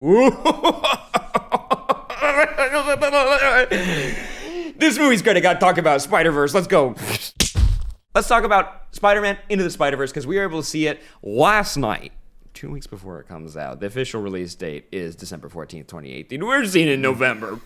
This movie's great. I got to talk about Spider-Verse. Let's go. Let's talk about Spider-Man Into the Spider-Verse because we were able to see it last night, 2 weeks before it comes out. The official release date is December 14th, 2018. We're seeing it in November.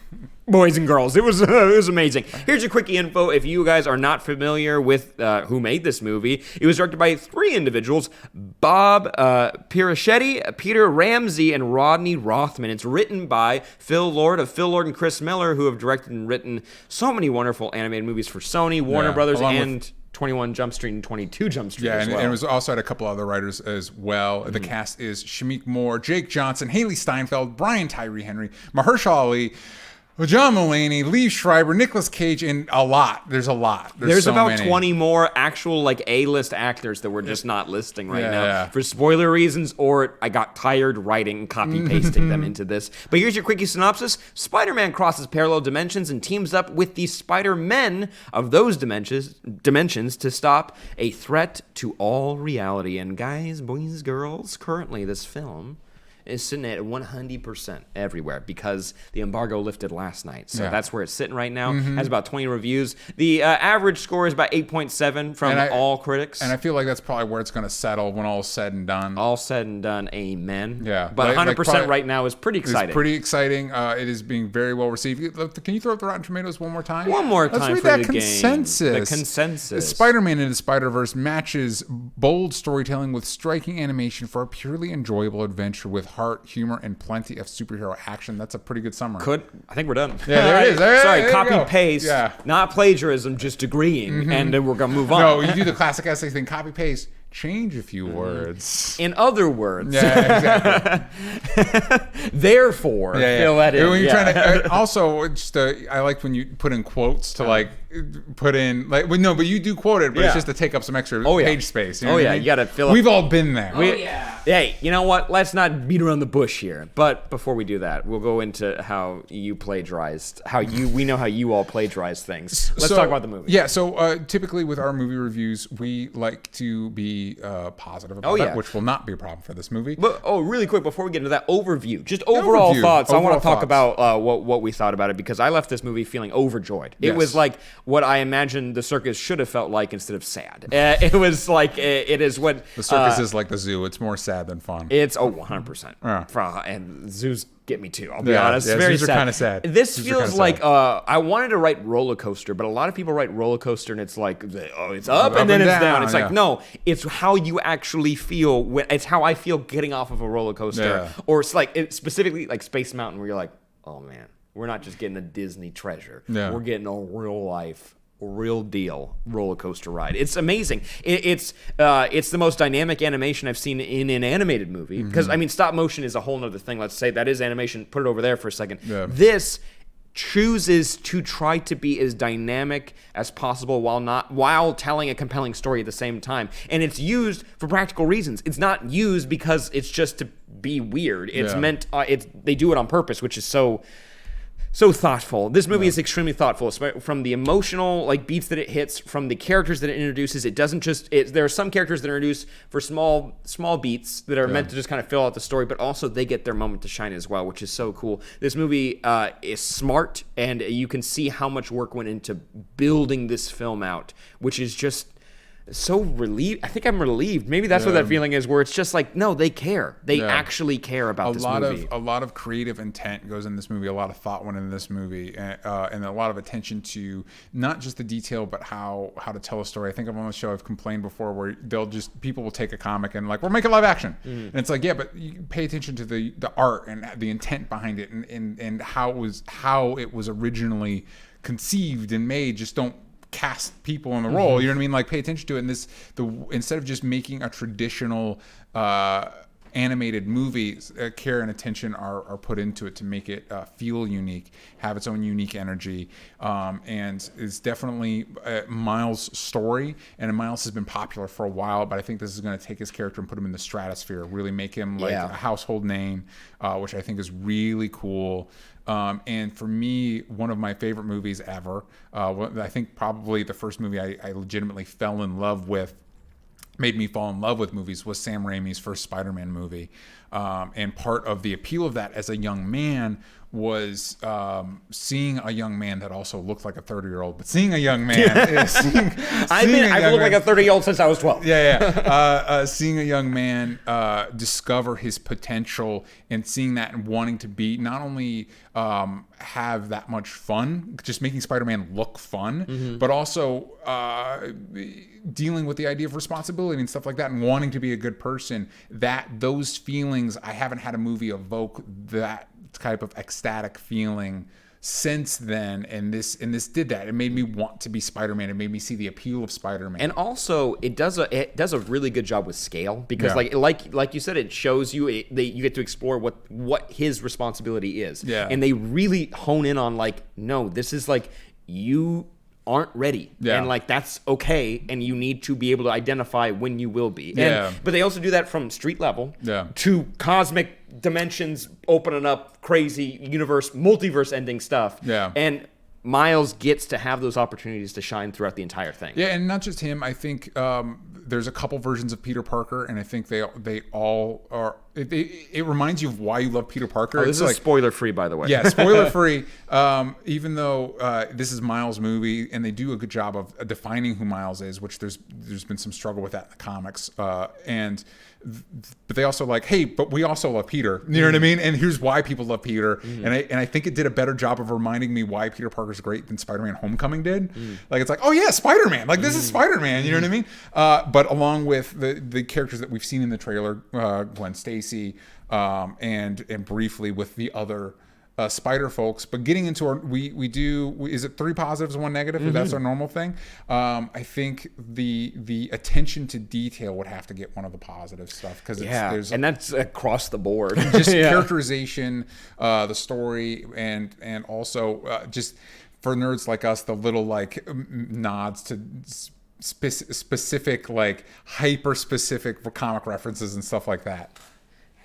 Boys and girls, it was amazing. Here's your quick info. If you guys are not familiar with who made this movie, it was directed by three individuals: Bob Persichetti, Peter Ramsey, and Rodney Rothman. It's written by Phil Lord and Chris Miller, who have directed and written so many wonderful animated movies for Sony, Warner Brothers, and 21 Jump Street and 22 Jump Street as well. And it was also had a couple other writers as well. The cast is Shameik Moore, Jake Johnson, Hailee Steinfeld, Brian Tyree Henry, Mahershala Ali, John Mulaney, Liev Schreiber, Nicolas Cage, and a lot. There's a lot. There's so about many. 20 more actual like A-list actors that we're just not listing right now Yeah. for spoiler reasons, or I got tired writing and copy-pasting them into this. But here's your quickie synopsis. Spider-Man crosses parallel dimensions and teams up with the Spider-Men of those dimensions to stop a threat to all reality. And guys, boys, girls, currently this film is sitting at 100% everywhere because the embargo lifted last night. So that's where it's sitting right now. Has about 20 reviews. The average score is about 8.7 from all critics. And I feel like that's probably where it's going to settle when all is said and done. All said and done, amen. Yeah. But 100% right now is pretty exciting. It's pretty exciting. It is being very well received. Can you throw up the Rotten Tomatoes one more time? One more time. Let's read for that the consensus. Game. The consensus. Spider-Man Into the Spider-Verse matches bold storytelling with striking animation for a purely enjoyable adventure with heart, humor, and plenty of superhero action. That's a pretty good summary. I think we're done. Yeah, there it is. Sorry, copy-paste. Yeah. Not plagiarism, just agreeing. And then we're going to move on. No, you do the classic essay thing, copy-paste. Change a few words. In other words. Yeah, exactly. Therefore, fill that in. When you're trying to, also, just I like when you put in quotes to like put in like but you do quote it, but it's just to take up some extra page space. You know what I mean? You got to fill up. We've all been there. Hey, you know what? Let's not beat around the bush here. But before we do that, we'll go into how you plagiarized. We know how you all plagiarized things. Let's talk about the movie. Yeah. So typically with our movie reviews, we like to be positive about that, which will not be a problem for this movie. But really quick before we get into that overview, just overall thoughts. I want to talk about what we thought about it because I left this movie feeling overjoyed. It was like what I imagined the circus should have felt like instead of sad. It was like it is what the circus is like the zoo. It's more sad than fun. It's 100%. And zoos get me too. I'll be honest. Yeah, very zoos sad. are kind of sad. This feels like I wanted to write roller coaster, but a lot of people write roller coaster and it's like it's up and then it's down. It's like no, it's how you actually feel. It's how I feel getting off of a roller coaster, or it's like specifically like Space Mountain, where you're like, oh man, we're not just getting a Disney treasure. We're getting a real life, real deal roller coaster ride. It's amazing. It's the most dynamic animation I've seen in an animated movie. Because I mean, stop motion is a whole nother thing. Let's say that is animation. Put it over there for a second. This chooses to try to be as dynamic as possible while telling a compelling story at the same time. And it's used for practical reasons. It's not used because it's just to be weird. It's meant they do it on purpose, which is so thoughtful. This movie is extremely thoughtful, from the emotional like beats that it hits, from the characters that it introduces. It doesn't just there are some characters that are introduced for small beats that are meant to just kind of fill out the story, but also they get their moment to shine as well, which is so cool. This movie is smart, and you can see how much work went into building this film out, which is just so relieved. I think I'm relieved. Maybe that's what that feeling is, where it's just like, no, they care. They actually care about this movie. A lot of creative intent goes in this movie. A lot of thought went into this movie, and a lot of attention to not just the detail, but how to tell a story. I think on the show I've complained before where people will take a comic and like, we'll make it live action. And it's like, yeah, but you pay attention to the art and the intent behind it and how it was originally conceived and made. Just don't cast people in the role, you know what I mean? Like, pay attention to it. And instead of just making a traditional animated movie, care and attention are put into it to make it feel unique, have its own unique energy, and it's definitely Miles' story. And Miles has been popular for a while, but I think this is going to take his character and put him in the stratosphere, really make him like a household name, which I think is really cool. And for me, one of my favorite movies ever, I think probably the first movie I legitimately fell in love with, made me fall in love with movies, was Sam Raimi's first Spider-Man movie. And part of the appeal of that as a young man was seeing a young man that also looked like a 30-year-old, but seeing a young man. I've looked like a 30-year-old since I was 12. Seeing a young man discover his potential and seeing that and wanting to be not only have that much fun, just making Spider-Man look fun, but also dealing with the idea of responsibility and stuff like that and wanting to be a good person. Those feelings, I haven't had a movie evoke that type of ecstatic feeling since then, and this did that. It made me want to be Spider-Man. It made me see the appeal of Spider-Man. And also, it does a really good job with scale, because like you said, it shows you you get to explore what his responsibility is. Yeah. And they really hone in on no, this is you aren't ready, and that's okay, and you need to be able to identify when you will be. But they also do that from street level to cosmic dimensions, opening up crazy multiverse ending stuff. And Miles gets to have those opportunities to shine throughout the entire thing. And not just him. I think there's a couple versions of Peter Parker, and I think they all are. It reminds you of why you love Peter Parker. This is spoiler free, by the way. Yeah, spoiler free. Even though this is Miles' movie, and they do a good job of defining who Miles is, which there's been some struggle with that in the comics, but they also hey, but we also love Peter. You know what I mean? And here's why people love Peter. And I think it did a better job of reminding me why Peter Parker's great than Spider-Man: Homecoming did. It's oh yeah, Spider-Man. This is Spider-Man. You know what I mean? But along with the characters that we've seen in the trailer, Gwen Stacy, and briefly with the other Spider folks, but getting into is it 3 positives, 1 negative? That's our normal thing. I think the attention to detail would have to get one of the positive stuff, because and that's across the board. Just characterization, the story, and also just for nerds like us, the little nods to specific hyper specific comic references and stuff like that.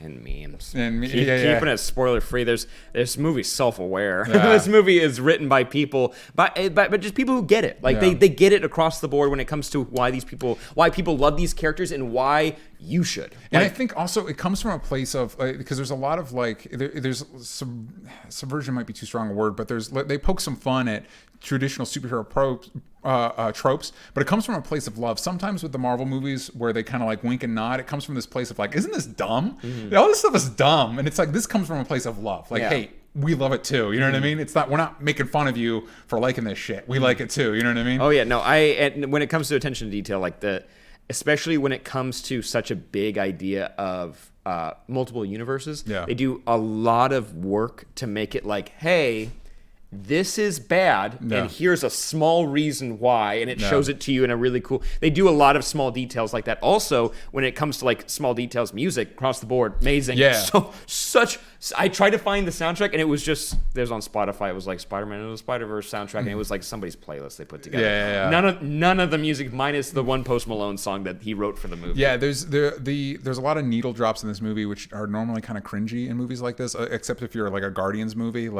And memes. Keeping it spoiler free. This movie's self-aware. This movie is written by people, but just people who get it. They get it across the board when it comes to why people love these characters and why you should. And I think also it comes from a place of because there's a lot of there's some subversion might be too strong a word, but they poke some fun at traditional superhero tropes, but it comes from a place of love. Sometimes with the Marvel movies where they kind of wink and nod, it comes from this place of isn't this dumb? All this stuff is dumb, and it's this comes from a place of love. Hey, we love it too. You know what I mean? It's not, we're not making fun of you for liking this shit. We like it too. You know what I mean? Oh yeah, no. And when it comes to attention to detail, especially when it comes to such a big idea of multiple universes, they do a lot of work to make it hey, this is bad, and here's a small reason why, and it shows it to you in a really cool. They do a lot of small details like that. Also, when it comes to small details, music across the board, amazing. I tried to find the soundtrack, and it was just there's on Spotify. It was Spider-Man and the Spider-Verse soundtrack, and it was somebody's playlist they put together. None of the music minus the one Post Malone song that he wrote for the movie. Yeah, there's a lot of needle drops in this movie, which are normally kind of cringy in movies like this, except if you're a Guardians movie.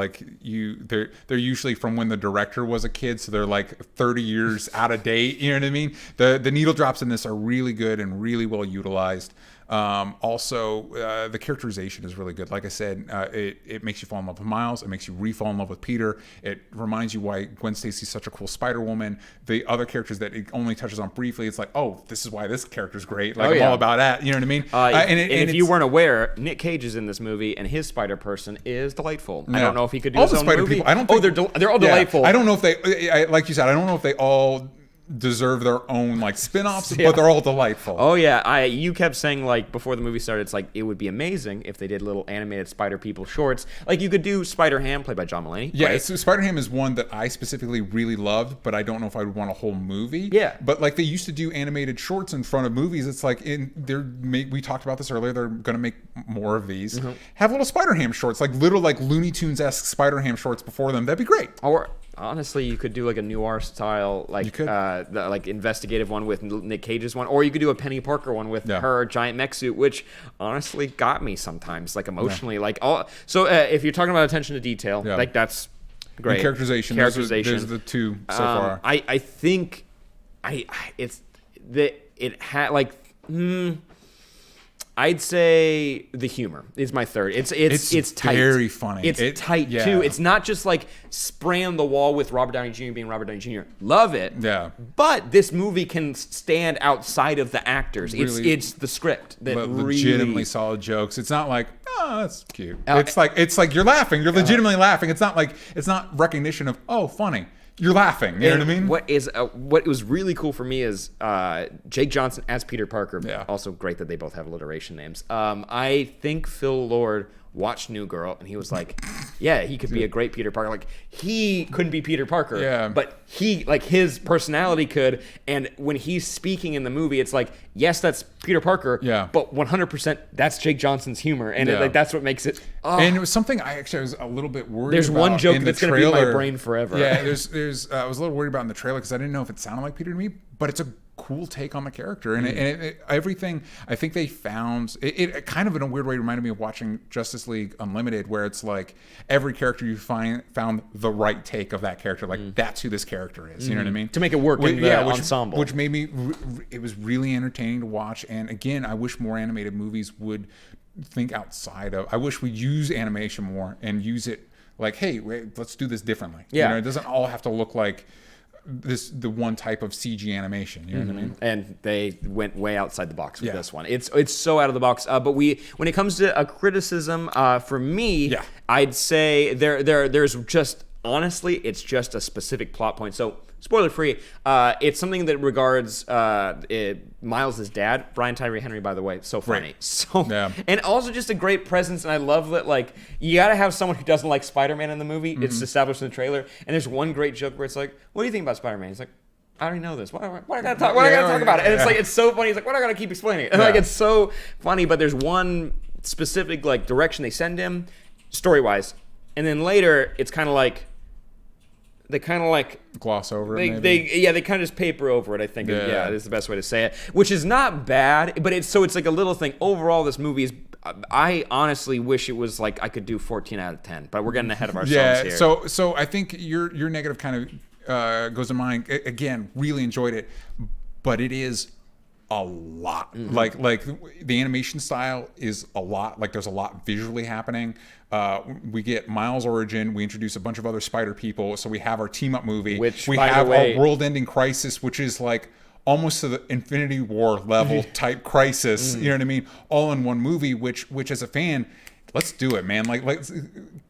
They're usually from when the director was a kid, so they're 30 years out of date. You know what I mean? The needle drops in this are really good and really well utilized. Also, the characterization is really good. Like I said, it makes you fall in love with Miles. It makes you re-fall in love with Peter. It reminds you why Gwen Stacy's such a cool Spider-Woman. The other characters that it only touches on briefly, it's oh, this is why this character's great. I'm all about that. You know what I mean? And if you weren't aware, Nick Cage is in this movie, and his Spider-Person is delightful. I don't know if he could do his own movie. People, I don't think, they're all delightful. I don't know if they, like you said, I don't know if they all deserve their own spin-offs, but they're all delightful. Oh yeah, you kept saying before the movie started, it's it would be amazing if they did little animated Spider People shorts. You could do Spider-Ham, played by John Mulaney. Yeah, right? So Spider-Ham is one that I specifically really loved, but I don't know if I would want a whole movie. Yeah, but they used to do animated shorts in front of movies. It's we talked about this earlier. They're gonna make more of these. Have little Spider-Ham shorts, little Looney Tunes-esque Spider-Ham shorts before them. That'd be great. Or honestly, you could do a noir style, investigative one with Nick Cage's one, or you could do a Penny Parker one with her giant mech suit, which honestly got me sometimes, emotionally. So if you're talking about attention to detail, that's great. And characterization. Those are the two so far. I think I'd say the humor is my third. It's tight. Very funny. It's tight too. It's not just like spray on the wall with Robert Downey Jr. being Robert Downey Jr. Love it. Yeah. But this movie can stand outside of the actors. Really, it's the script that legitimately solid jokes. It's not like, oh, that's cute. It's like you're laughing. You're legitimately laughing. It's not recognition of, oh, funny. You're laughing. You know what I mean? What was really cool for me is Jake Johnson as Peter Parker. Yeah. Also great that they both have alliteration names. I think Phil Lord watched New Girl and he was like, yeah, he could be a great Peter Parker. Like he couldn't be Peter Parker, but he like his personality could. And when he's speaking in the movie, it's like, yes, that's Peter Parker, but 100% that's Jake Johnson's humor, and that's what makes it. Oh. And it was something I was a little bit worried. There's about one joke in that's the going to be in trailer. my brain forever. Yeah, there's I was a little worried about in the trailer because I didn't know if it sounded like Peter to me, but it's a cool take on the character, and everything I think they found it kind of in a weird way reminded me of watching Justice League Unlimited, where it's like every character you found the right take of that character, like that's who this character is. You know what I mean? To make it work in the ensemble, which made me it was really entertaining to watch. And again, I wish more animated movies would think outside of. I wish we use animation more and use it like, hey, wait, let's do this differently. Yeah, it doesn't all have to look like the one type of CG animation, you know what I mean? And they went way outside the box with this one. It's so out of the box. But when it comes to a criticism, for me, I'd say there's just honestly, it's just a specific plot point. So spoiler free, it's something that regards Miles' dad, Brian Tyree Henry, by the way, so funny, and also just a great presence. And I love that, like, you got to have someone who doesn't like Spider-Man in the movie. It's established in the trailer, and there's one great joke where it's like, "What do you think about Spider-Man?" He's like, "I already know this. What I gotta talk? What I gotta talk about it?" And it's like it's so funny. He's like, "What I gotta keep explaining it?" And like it's so funny. But there's one specific like direction they send him, story wise, and then later it's kind of like. They kind of like gloss over it. They kind of just paper over it. I think is the best way to say it, which is not bad, but it's like a little thing. Overall, this movie is. I honestly wish it was like I could do 14 out of 10, but we're getting ahead of ourselves here. So I think your negative kind of goes to mine. Again, really enjoyed it, but it is a lot. Like the animation style is a lot. Like there's a lot visually happening. We get Miles' origin. We introduce a bunch of other spider people. So we have our team up movie. Which we have our world-ending crisis, which is like almost to the Infinity War level type crisis. You know what I mean? All in one movie. Which as a fan, let's do it, man. Like let's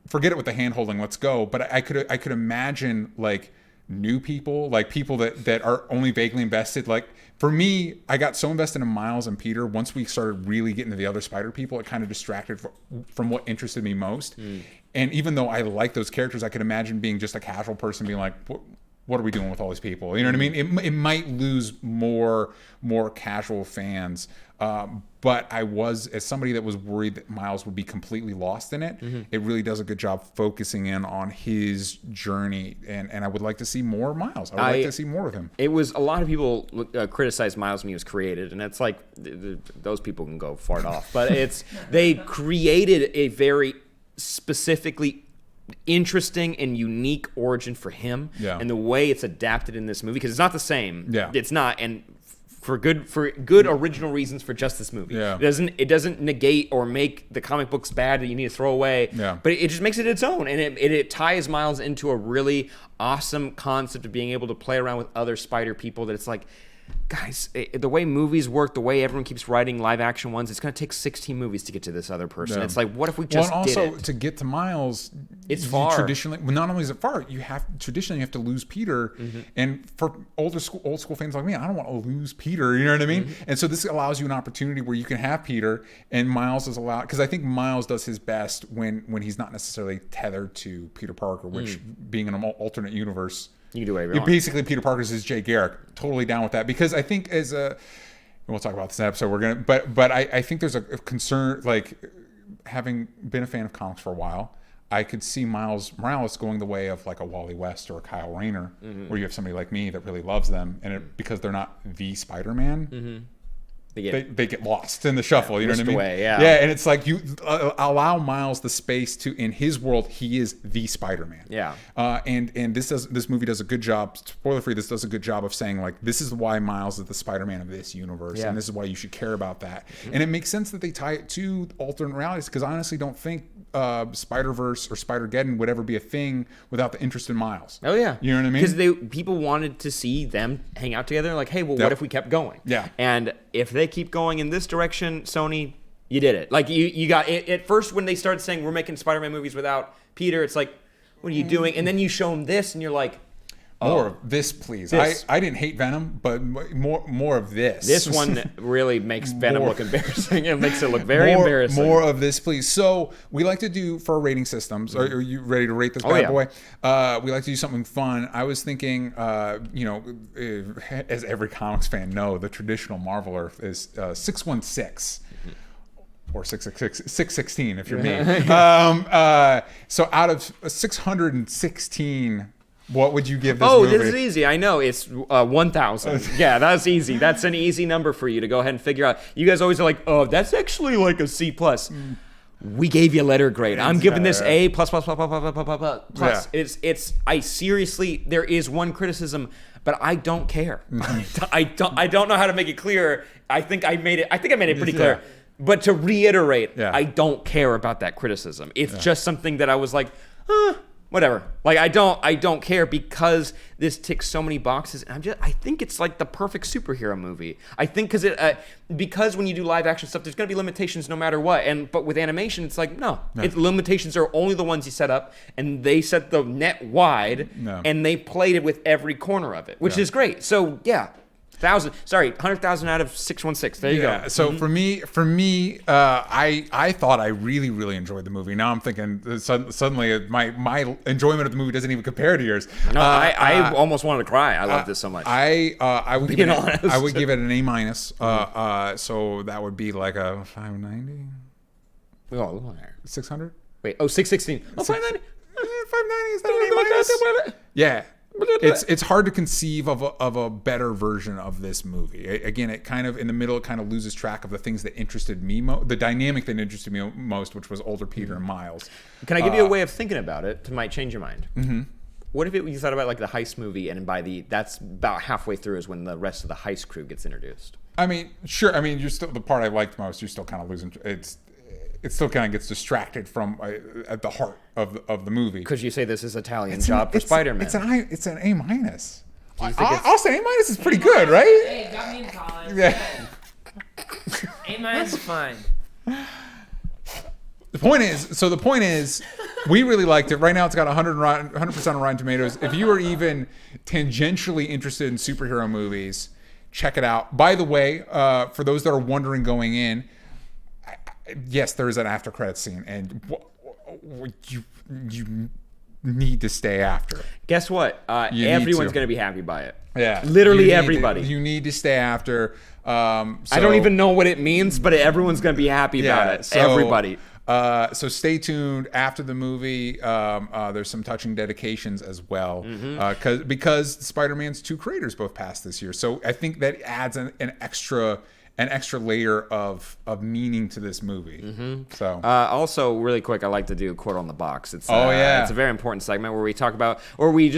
forget it with the hand holding. Let's go. But I could imagine like new people, like people that are only vaguely invested. Like for me, I got so invested in Miles and Peter. Once we started really getting to the other spider people, it kind of distracted from what interested me most. And even though I like those characters, I could imagine being just a casual person being like, what are we doing with all these people? You know what I mean? It might lose more casual fans. But I was, as somebody that was worried that Miles would be completely lost in it, it really does a good job focusing in on his journey. And I would like to see more Miles. I would like to see more of him. It was, a lot of people criticized Miles when he was created, and it's like, those people can go fart off. But they created a very specifically interesting and unique origin for him, and the way it's adapted in this movie, because it's not the same. It's not, and for good original reasons for just this movie. It doesn't negate or make the comic books bad that you need to throw away. But it just makes it its own, and it ties Miles into a really awesome concept of being able to play around with other spider people. That it's like, guys, the way movies work, the way everyone keeps writing live action ones, it's going to take 16 movies to get to this other person. It's like, what if we just and did also it? To get to Miles, it's far. Traditionally, well, not only is it far, you have to lose Peter. And for old school fans like me, I don't want to lose Peter. You know what I mean? And so this allows you an opportunity where you can have Peter, and Miles is allowed, because I think Miles does his best when he's not necessarily tethered to Peter Parker, which being in an alternate universe. You can do whatever you want. Basically, Peter Parker's is Jay Garrick. Totally down with that, because I think we'll talk about this in the episode. But I think there's a concern, like having been a fan of comics for a while, I could see Miles Morales going the way of like a Wally West or a Kyle Rayner, where you have somebody like me that really loves them, and because they're not the Spider-Man, they get lost in the shuffle. You know what I mean? Away, yeah. Yeah, and it's like you allow Miles the space to, in his world, he is the Spider-Man. Yeah. And this movie does a good job. Spoiler free. This does a good job of saying like, this is why Miles is the Spider-Man of this universe, and this is why you should care about that. And it makes sense that they tie it to alternate realities, because I honestly don't think Spider-Verse or Spider-Geddon would ever be a thing without the interest in Miles. Oh yeah, you know what I mean? Because people wanted to see them hang out together. Like, hey, well, what if we kept going? Yeah. And if they keep going in this direction, Sony, you did it. Like you got it at first when they started saying we're making Spider-Man movies without Peter. It's like, what are you doing? And then you show them this, and you're like, more of this, please. I didn't hate Venom, but more of this. This one really makes Venom look embarrassing. It makes it look very embarrassing. More of this, please. So we like to do, for our rating systems, are you ready to rate this bad boy? We like to do something fun. I was thinking, as every comics fan know, the traditional Marvel Earth is 616. Or 616 if you're me. So out of 616, what would you give this movie? Oh, this is easy. I know. It's 1,000. Yeah, that's easy. That's an easy number for you to go ahead and figure out. You guys always are like, oh, that's actually like a C+. We gave you a letter grade. I'm giving this A plus. Yeah. It's I seriously, there is one criticism, but I don't care. I don't know how to make it clear. I think I made it pretty clear. But to reiterate, I don't care about that criticism. It's just something that I was like, whatever. Like I don't care, because this ticks so many boxes, and I think it's like the perfect superhero movie. I think because when you do live action stuff, there's gonna be limitations no matter what. But with animation, it's like no. Limitations are only the ones you set up, and they set the net wide, and they played it with every corner of it, which is great. So 100,000 out of 616. There you go. So for me, I thought I really, really enjoyed the movie. Now I'm thinking suddenly my enjoyment of the movie doesn't even compare to yours. No, I almost wanted to cry. I love this so much. I would give it an A-. So that would be like a 590. Oh, 600. Wait. Oh, 616. Oh, 590. 590 is that an A-? Yeah. It's hard to conceive of a better version of this movie. Again, it kind of in the middle, it kind of loses track of the things that interested me the dynamic that interested me most, which was older Peter and Miles. Can I give you a way of thinking about it that might change your mind? Mm-hmm. What if you thought about like the heist movie, and that's about halfway through is when the rest of the heist crew gets introduced? I mean, sure. I mean, you're still the part I liked most. You're still kind of losing. It still kind of gets distracted from at the heart of the movie. Because you say this is Italian job for Spider-Man. It's an A-. I'll say A- is pretty good, right? Hey, got me in college. Yeah. A- is fine. The point is, we really liked it. Right now, it's got 100% on Rotten Tomatoes. If you are even tangentially interested in superhero movies, check it out. By the way, for those that are wondering going in, yes, there is an after credits scene, and you need to stay after. Guess what? Everyone's going to be happy by it. Yeah, literally everybody. You need to stay after. I don't even know what it means, but everyone's going to be happy about it. So, everybody. So stay tuned after the movie. There's some touching dedications as well, because Spider-Man's 2 creators both passed this year. So I think that adds an extra layer of meaning to this movie. Mm-hmm. So also really quick, I like to do a quote on the box. It's it's a very important segment where we talk about, or we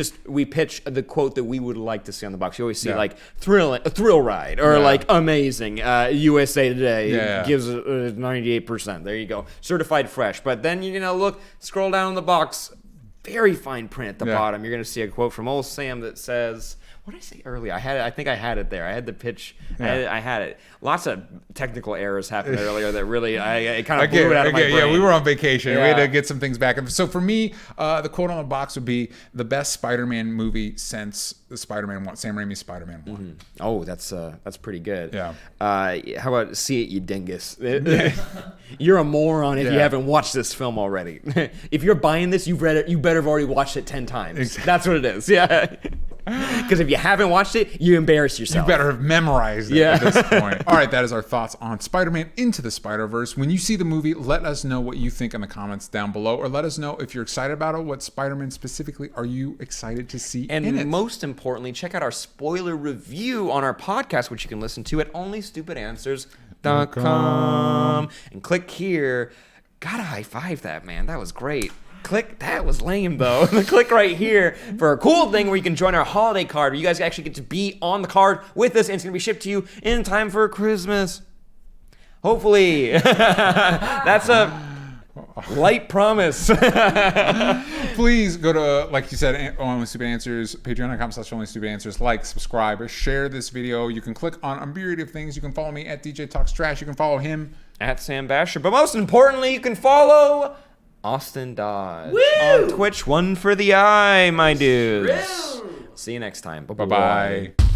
pitch the quote that we would like to see on the box. You always see like thrill ride, or like amazing. USA Today gives 98%. There you go, certified fresh. But then scroll down the box, very fine print at the bottom. You're gonna see a quote from old Sam that says, what did I say earlier? I think I had it there. I had the pitch. I had it. Lots of technical errors happened earlier that really it kind of blew it out of my brain. Yeah, we were on vacation. We had to get some things back. So for me, the quote on the box would be the best Spider-Man movie since the Spider-Man 1, Sam Raimi's Spider-Man 1. Mm-hmm. Oh, that's pretty good. Yeah. How about see it, you dingus? You're a moron if you haven't watched this film already. If you're buying this, you've read it. You better have already watched it 10 times. Exactly. That's what it is. Yeah. Because if you haven't watched it, you embarrass yourself. You better have memorized it at this point. All right, that is our thoughts on Spider-Man Into the Spider-Verse. When you see the movie, let us know what you think in the comments down below, or let us know if you're excited about it. What Spider-Man specifically are you excited to see in it? And most importantly, check out our spoiler review on our podcast, which you can listen to at onlystupidanswers.com. And click here. Gotta high five that, man. That was great. Click, that was lame though. Click right here for a cool thing where you can join our holiday card, where you guys actually get to be on the card with us, and it's gonna be shipped to you in time for Christmas. Hopefully. That's a light promise. Please go to, like you said, Only Stupid Answers, patreon.com/onlystupidanswers. Like, subscribe, share this video. You can click on a myriad of things. You can follow me at DJ Talks Trash. You can follow him at Sam Basher. But most importantly, you can follow Austin Dodge on Twitch. One for the eye, my dudes. See you next time. Bye-bye. Bye-bye.